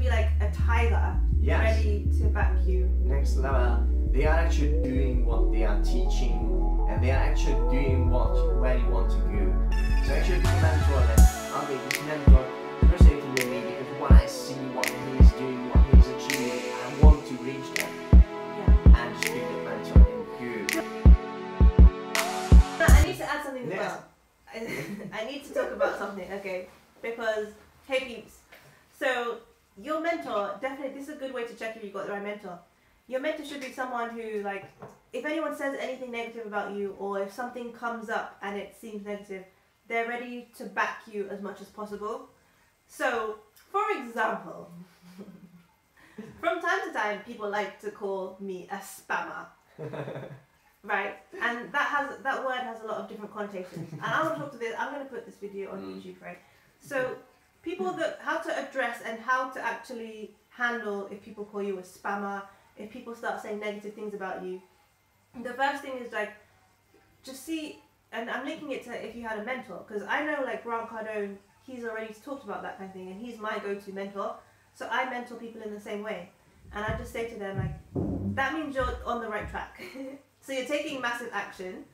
be like a tiger, ready to back you. Next level, they are actually doing what they are teaching, and they are actually doing where you want to go. So actually to mentor them, okay, this mentor resonating with me because what I see, what he's doing, what he's achieving, I want to reach them. And just be the mentor and go. I need to add something as well. I need to talk about something, okay? Because, hey peeps, so your mentor, definitely, this is a good way to check if you got the right mentor. Your mentor should be someone who, like, if anyone says anything negative about you, or if something comes up and it seems negative, they're ready to back you as much as possible. So, for example, from time to time, people like to call me a spammer. Right, and that word has a lot of different connotations. And I want to talk to this. I'm going to put this video on YouTube, right? So, how to address and how to actually handle if people call you a spammer, if people start saying negative things about you. The first thing is like, just see, and I'm linking it to if you had a mentor, because I know like Grant Cardone, he's already talked about that kind of thing, and he's my go-to mentor. So I mentor people in the same way, and I just say to them like, that means you're on the right track. So you're taking massive action,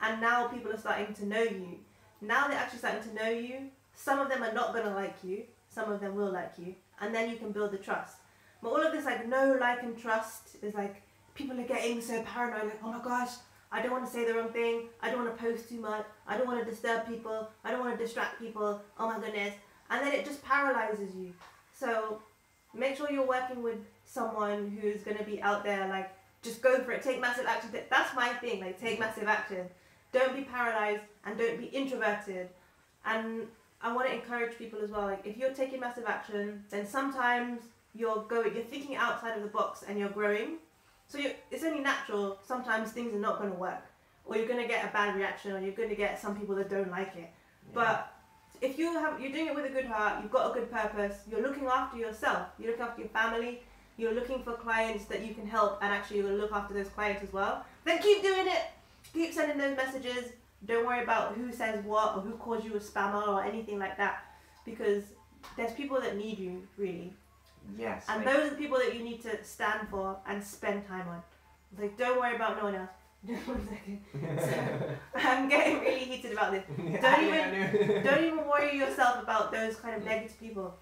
and now people are starting to know you. Now they're actually starting to know you. Some of them are not going to like you. Some of them will like you. And then you can build the trust. But all of this like know, like, and trust is like, people are getting so paranoid. Like, oh my gosh, I don't want to say the wrong thing. I don't want to post too much. I don't want to disturb people. I don't want to distract people. Oh my goodness. And then it just paralyzes you. So make sure you're working with someone who's going to be out there like, just go for it, take massive action. That's my thing, like take massive action. Don't be paralyzed and don't be introverted. And I want to encourage people as well, like if you're taking massive action, then sometimes you're thinking outside of the box and you're growing. So it's only natural, sometimes things are not going to work. Or you're going to get a bad reaction, or you're going to get some people that don't like it. Yeah. But if you're doing it with a good heart, you've got a good purpose, you're looking after yourself, you're looking after your family, you're looking for clients that you can help, and actually you're going to look after those clients as well, then keep doing it. Keep sending those messages. Don't worry about who says what or who calls you a spammer or anything like that, because there's people that need you, really. Yes. And those are the people that you need to stand for and spend time on. Like, don't worry about no one else. Just 1 second. So, I'm getting really heated about this. Don't even worry yourself about those kind of negative people.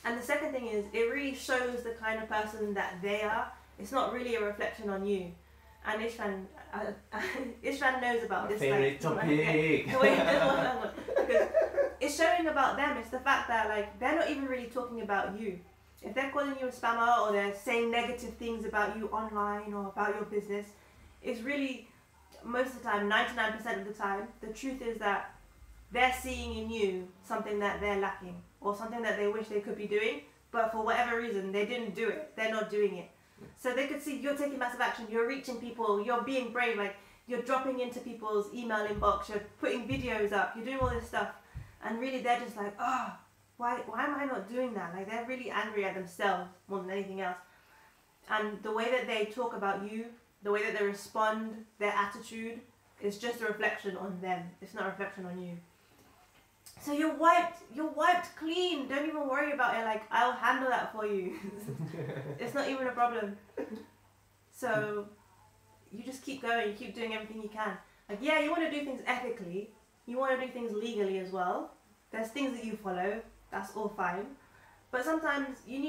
And the second thing is, it really shows the kind of person that they are. It's not really a reflection on you. And Ishvan knows about this. Favorite topic. Because it's showing about them. It's the fact that like they're not even really talking about you. If they're calling you a spammer or they're saying negative things about you online or about your business, it's really, most of the time, 99% of the time, the truth is that they're seeing in you something that they're lacking, or something that they wish they could be doing, but for whatever reason they didn't do it. They're not doing it. So they could see you're taking massive action, you're reaching people, you're being brave, like you're dropping into people's email inbox, you're putting videos up, you're doing all this stuff, and really they're just like, oh, why am I not doing that? Like they're really angry at themselves more than anything else. And the way that they talk about you, the way that they respond, their attitude, is just a reflection on them. It's not a reflection on you. So you're wiped clean. Don't even worry about it. Like, I'll handle that for you. It's not even a problem. So you just keep going. You keep doing everything you can. Like, yeah, you want to do things ethically. You want to do things legally as well. There's things that you follow. That's all fine. But sometimes you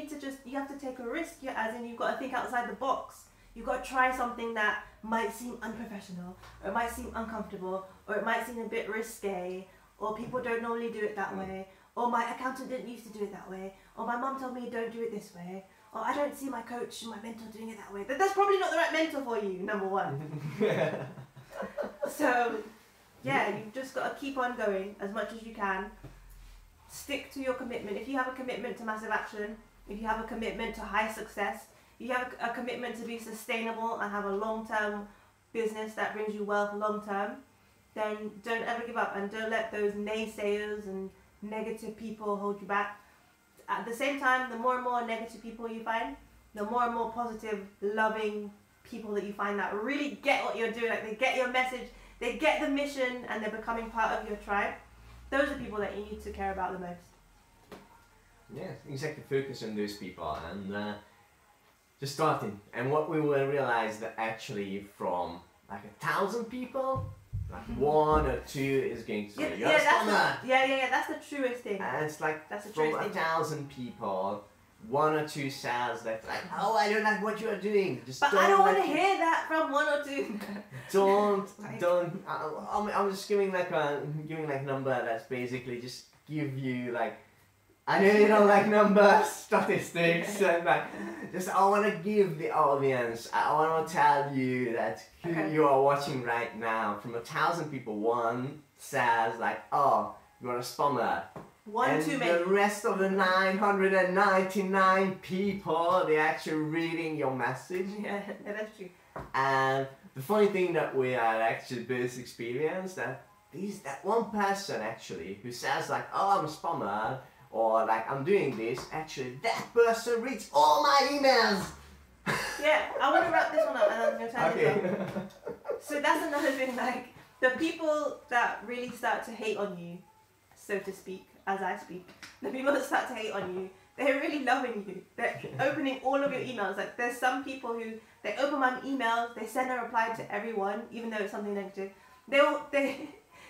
have to take a risk. As in, you've got to think outside the box. You've got to try something that might seem unprofessional, or it might seem uncomfortable, or it might seem a bit risque, or people don't normally do it that way, or my accountant didn't used to do it that way, or my mum told me don't do it this way, or I don't see my coach and my mentor doing it that way. But that's probably not the right mentor for you, number one. So, yeah, you've just got to keep on going as much as you can. Stick to your commitment. If you have a commitment to massive action, if you have a commitment to high success, if you have a commitment to be sustainable and have a long-term business that brings you wealth long-term, then don't ever give up, and don't let those naysayers and negative people hold you back. At the same time, the more and more negative people you find, the more and more positive, loving people that you find that really get what you're doing, like they get your message, they get the mission, and they're becoming part of your tribe. Those are people that you need to care about the most. Yeah, exactly. Focus on those people and just starting. And what we will realize that actually from like 1,000 people, like 1 or 2 is going to say, that's the truest thing. And it's like that's the from truest thing. 1,000 people, 1 or 2 says that like, oh, I don't like what you are doing. Just but don't I don't want to let hear that from 1 or 2. don't. I'm just giving like a number that's basically just give you like. I know you don't like numbers, statistics, and like, just I want to give the audience, I want to tell you that who you are watching right now, from 1,000 people, 1 says like, oh, you're a spammer. 1 too many. The rest of the 999 people, they're actually reading your message. Yeah, that's true. And the funny thing that we are actually both experienced that one person actually who says like, oh, I'm a spammer, or like I'm doing this, actually that person reads all my emails. Yeah, I want to wrap this one up and I'm going to tell you. So that's another thing, like the people that really start to hate on you, so to speak, as I speak, the people that start to hate on you, they're really loving you. They're opening all of your emails. Like there's some people who, they open my emails, they send a reply to everyone, even though it's something negative.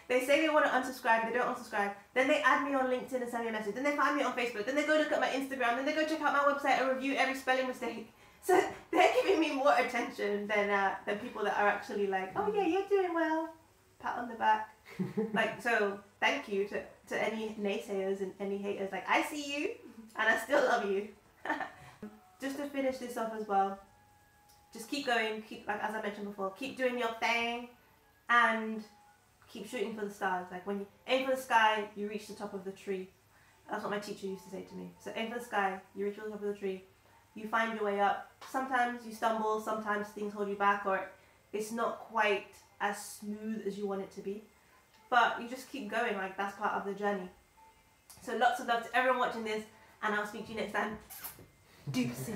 They say they want to unsubscribe, they don't unsubscribe, then they add me on LinkedIn and send me a message, then they find me on Facebook, then they go look at my Instagram, then they go check out my website and review every spelling mistake. So they're giving me more attention than people that are actually like, oh yeah, you're doing well, pat on the back. Like, so thank you to any naysayers and any haters. Like, I see you and I still love you. Just to finish this off as well, just keep going, like as I mentioned before, keep doing your thing and keep shooting for the stars. Like when you aim for the sky, you reach the top of the tree. That's what my teacher used to say to me. So aim for the sky, you reach the top of the tree, you find your way up. Sometimes you stumble, sometimes things hold you back, or it's not quite as smooth as you want it to be. But you just keep going, like that's part of the journey. So lots of love to everyone watching this, and I'll speak to you next time. Deuces.